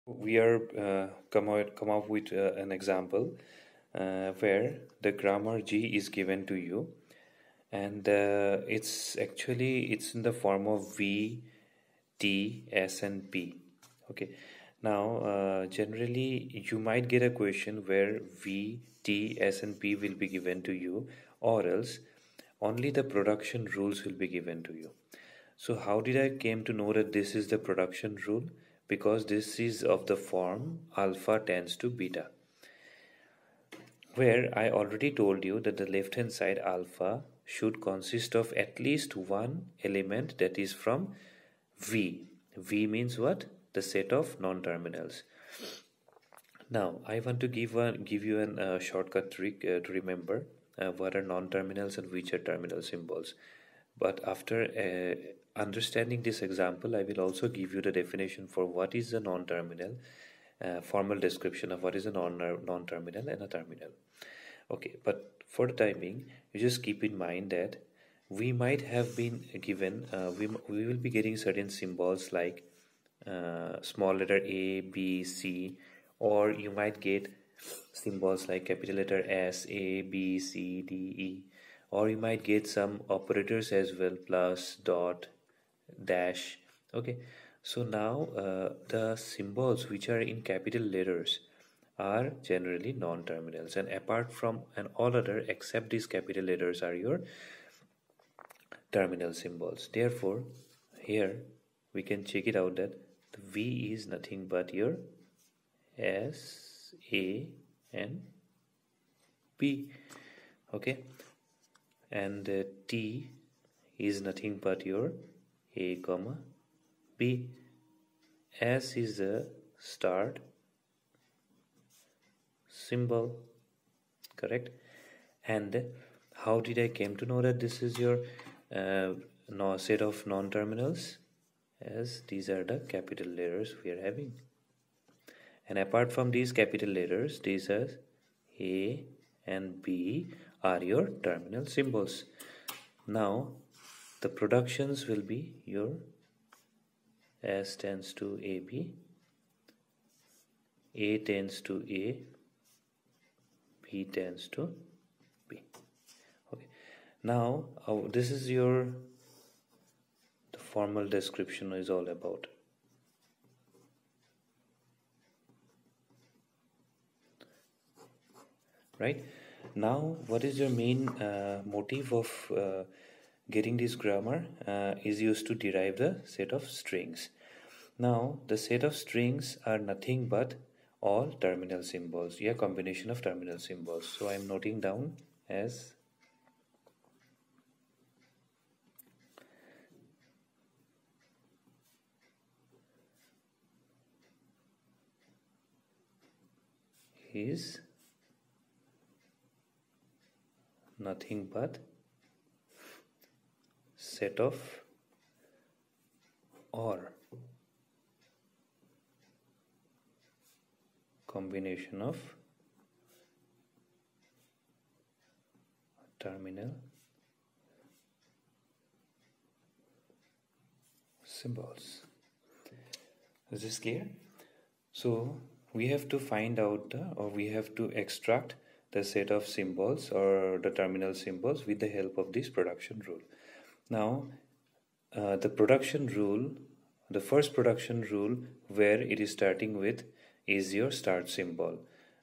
We are come up with an example where the grammar G is given to you, and it's in the form of V, T, S, and P. Okay. Now, generally, you might get a question where V, T, S, and P will be given to you, or else only the production rules will be given to you. So how did I came to know that this is the production rule? Because this is of the form alpha tends to beta, where I already told you that the left hand side alpha should consist of at least one element that is from V. V means what? The set of non-terminals. Now I want to give you a shortcut trick to remember what are non-terminals and which are terminal symbols. But after understanding this example, I will also give you the definition for what is a non-terminal, formal description of what is a non-terminal and a terminal. Okay, but for the time being, you just keep in mind that we might have been given, we will be getting certain symbols like small letter A, B, C, or you might get symbols like capital letter S, A, B, C, D, E, or you might get some operators as well, plus, dot, dash. Okay, so now the symbols which are in capital letters are generally non-terminals, and apart from and all other except these capital letters are your terminal symbols. Therefore, here we can check it out that the V is nothing but your S, A, and P. Okay, and T is nothing but your A comma B. S is the start symbol, correct? And how did I came to know that this is your set of non-terminals? As these are the capital letters we are having, and apart from these capital letters, these are A and B are your terminal symbols. Now the productions will be your S tends to AB, A tends to A, B tends to B. Okay. Now this is your the formal description is all about. Right? Now, what is your main motive of getting this grammar is used to derive the set of strings. Now, the set of strings are nothing but all terminal symbols, yeah, combination of terminal symbols. So I am noting down as is nothing but set of or combination of terminal symbols. Is this clear? So we have to find out or we have to extract the set of symbols or the terminal symbols with the help of this production rule. Now the production rule, the first production rule where it is starting with is your start symbol,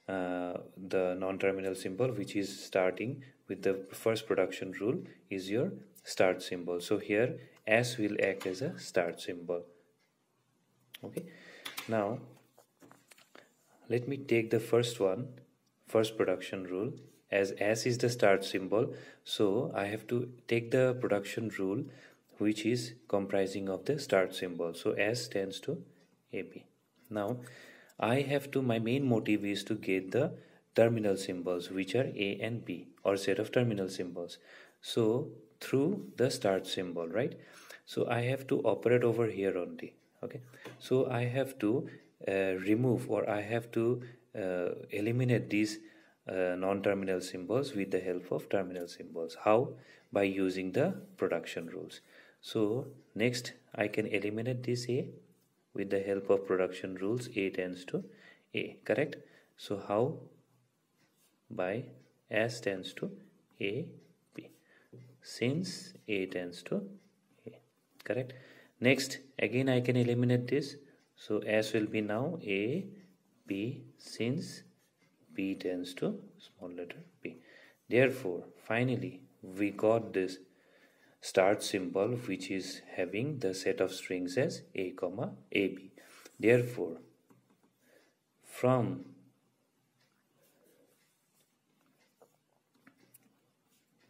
the non-terminal symbol which is starting with the first production rule is your start symbol. So here S will act as a start symbol. Okay, now let me take the first production rule, as S is the start symbol, so I have to take the production rule which is comprising of the start symbol. So S tends to AB. Now I have to, my main motive is to get the terminal symbols which are A and B, or set of terminal symbols. So through the start symbol, right? So I have to operate over here only. Okay, so I have to remove, or I have to eliminate these non-terminal symbols with the help of terminal symbols. How? By using the production rules. So next I can eliminate this A with the help of production rules A tends to A, correct? So how? By S tends to A, B, since A tends to A, correct? Next, again I can eliminate this. So S will be now A, B, since B tends to small letter B. Therefore, finally, we got this start symbol which is having the set of strings as A, comma, AB. Therefore, from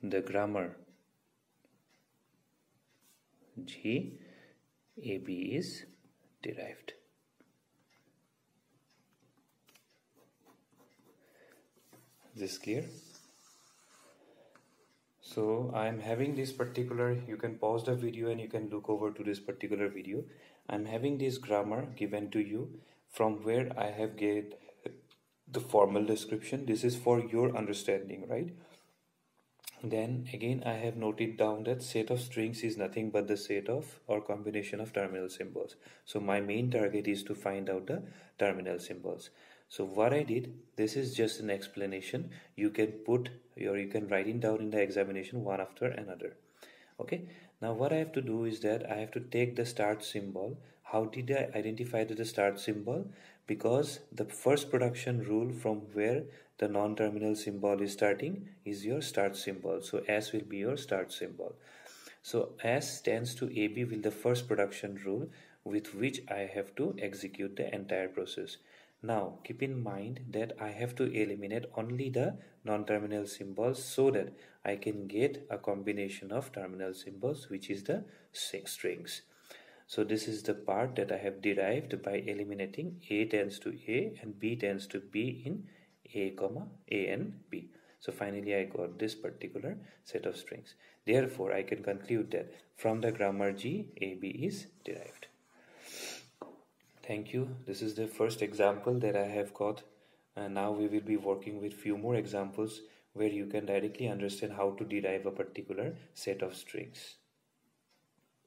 the grammar G, AB is derived. Is this clear? So I'm having this particular, you can pause the video and you can look over to this particular video. I'm having this grammar given to you from where I have get the formal description. This is for your understanding, right? Then again I have noted down that set of strings is nothing but the set of or combination of terminal symbols. So my main target is to find out the terminal symbols. So what I did, this is just an explanation. You can put or you can write it down in the examination one after another. Okay, now what I have to do is that I have to take the start symbol. How did I identify the start symbol? Because the first production rule from where the non-terminal symbol is starting is your start symbol. So S will be your start symbol. So S tends to AB will the first production rule with which I have to execute the entire process. Now keep in mind that I have to eliminate only the non-terminal symbols so that I can get a combination of terminal symbols which is the strings. So this is the part that I have derived by eliminating A tends to A and B tends to B in A, comma, A and B. So finally I got this particular set of strings. Therefore I can conclude that from the grammar G, AB is derived. Thank you. This is the first example that I have got. And now we will be working with few more examples where you can directly understand how to derive a particular set of strings.